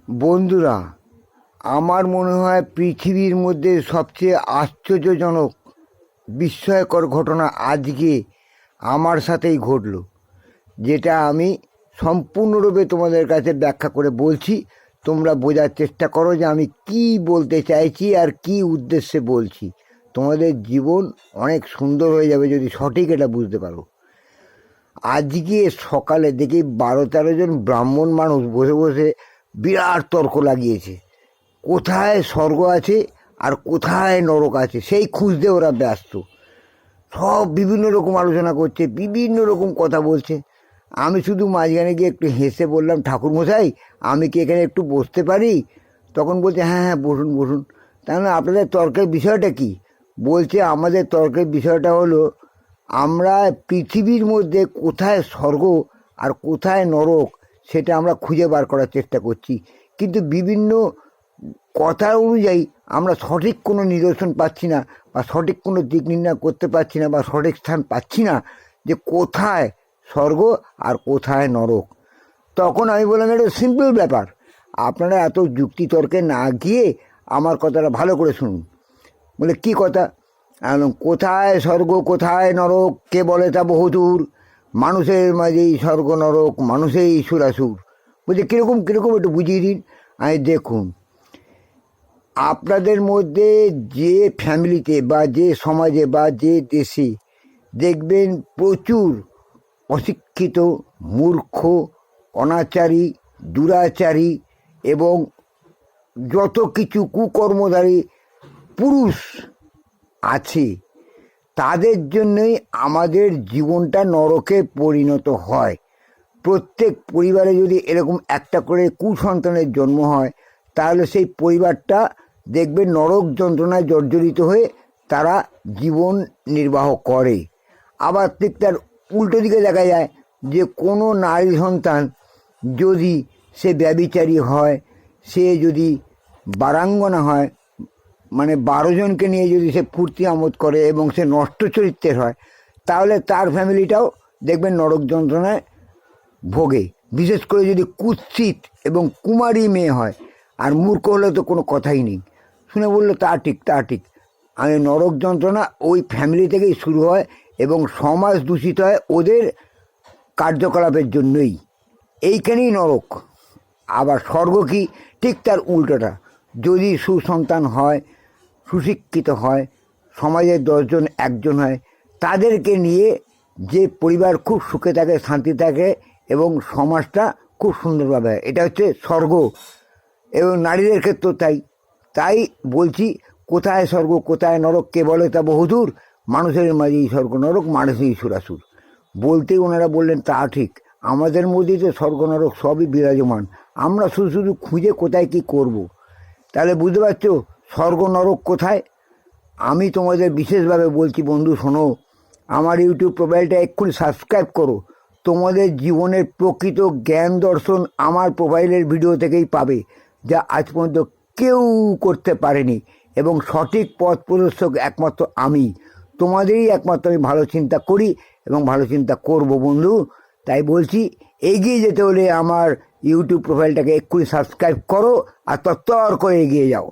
বন্ধুরা, আমার মনে হয় পৃথিবীর মধ্যে সবচেয়ে আশ্চর্যজনক বিস্ময়কর ঘটনা আজকে আমার সাথেই ঘটল, যেটা আমি সম্পূর্ণরূপে তোমাদের কাছে ব্যাখ্যা করে বলছি। তোমরা বোঝার চেষ্টা করো যে আমি কি বলতে চাইছি আর কি উদ্দেশ্যে বলছি। তোমাদের জীবন অনেক সুন্দর হয়ে যাবে যদি সঠিক এটা বুঝতে পারো। আজকে সকালে দেখি 12-13 জন ব্রাহ্মণ মানুষ বসে বসে বিরাট তর্ক লাগিয়েছে, কোথায় স্বর্গ আছে আর কোথায় নরক আছে সেই খুঁজতে ওরা ব্যস্ত। সব বিভিন্ন রকম আলোচনা করছে, বিভিন্ন রকম কথা বলছে। আমি শুধু মাঝখানে গিয়ে একটু হেসে বললাম, ঠাকুরমশাই আমি কি এখানে একটু বসতে পারি? তখন বলছে, হ্যাঁ হ্যাঁ বসুন বসুন। তাহলে আপনাদের তর্কের বিষয়টা কি? বলছে আমাদের তর্কের বিষয়টা হলো, আমরা পৃথিবীর মধ্যে কোথায় স্বর্গ আর কোথায় নরক সেটা আমরা খুঁজে বার করার চেষ্টা করছি, কিন্তু বিভিন্ন কথা অনুযায়ী আমরা সঠিক কোনো নিদর্শন পাচ্ছি না, বা সঠিক কোনো দিক নির্ণয় করতে পারছি না, বা সঠিক স্থান পাচ্ছি না যে কোথায় স্বর্গ আর কোথায় নরক। তখন আমি বললাম, এটা সিম্পল ব্যাপার, আপনারা এত যুক্তিতর্কে না গিয়ে আমার কথাটা ভালো করে শুনুন। বলে কি কথা? কোথায় স্বর্গ কোথায় নরক কে বলে তা বহুদূর, মানুষের মাঝেই স্বর্গ নরক মানুষেই সুরাসুর। বলছে কীরকম কীরকম একটু বুঝিয়ে দিন। আমি দেখুন, আপনাদের মধ্যে যে ফ্যামিলিতে বা যে সমাজে বা যে দেশে দেখবেন প্রচুর অশিক্ষিত, মূর্খ, অনাচারী, দুরাচারী এবং যত কিছু কুকর্মধারী পুরুষ আছে, তাদের জন্যই আমাদের জীবনটা নরকে পরিণত হয়। প্রত্যেক পরিবারে যদি এরকম একটা করে কুসন্তানের জন্ম হয়, তাহলে সেই পরিবারটা দেখবে নরক যন্ত্রণায় জর্জরিত হয়ে তারা জীবন নির্বাহ করে। আবার ঠিক তার উল্টো দিকে দেখা যায় যে কোনো নারী সন্তান যদি সে ব্যভিচারী হয়, সে যদি বারাঙ্গনা হয়, মানে 12 জনকে নিয়ে যদি সে ফুর্তি আমোদ করে এবং সে নষ্ট চরিত্রের হয়, তাহলে তার ফ্যামিলিটাও দেখবেন নরক যন্ত্রণায় ভোগে। বিশেষ করে যদি কুৎসিত এবং কুমারী মেয়ে হয়, আর মূর্খ হলে তো কোনো কথাই নেই। শুনে বললো তা ঠিক তা ঠিক। আমি নরক যন্ত্রণা ওই ফ্যামিলি থেকেই শুরু হয় এবং সমাজ দূষিত হয় ওদের কার্যকলাপের জন্যই। এইখানেই নরক। আবার স্বর্গ কি? ঠিক তার উল্টোটা। যদি সুসন্তান হয়, সুশিক্ষিত হয়, সমাজের 10 জন একজন হয়, তাদেরকে নিয়ে যে পরিবার খুব সুখে থাকে, শান্তি থাকে এবং সমাজটা খুব সুন্দরভাবে হয়, এটা হচ্ছে স্বর্গ। এবং নারীদের ক্ষেত্রেও তাই। তাই বলছি, কোথায় স্বর্গ কোথায় নরক কে বলে তা বহুদূর, মানুষের মাঝেই স্বর্গ নরক মানুষেই সুরাসুর। বলতেই ওনারা বললেন তা ঠিক, আমাদের মধ্যেই তো স্বর্গ নরক সবই বিরাজমান, আমরা শুধু শুধু খুঁজে কোথায় কি করব। তাহলে বুঝতে পারছো স্বর্গ নরক কোথায়? আমি তোমাদের বিশেষভাবে বলছি, বন্ধু শোনো, আমার ইউটিউব প্রোফাইলটা এক্ষুনি সাবস্ক্রাইব করো। তোমাদের জীবনের প্রকৃত জ্ঞান দর্শন আমার প্রোফাইলের ভিডিও থেকেই পাবে, যা আজ পর্যন্ত কেউ করতে পারেনি। এবং সঠিক পথ প্রদর্শক একমাত্র আমি, তোমাদেরই একমাত্র আমি ভালো চিন্তা করি এবং ভালো চিন্তা করব বন্ধু। তাই বলছি, এগিয়ে যেতে হলে আমার ইউটিউব প্রোফাইলটাকে এক্ষুনি সাবস্ক্রাইব করো আর তত্তর করে এগিয়ে যাও।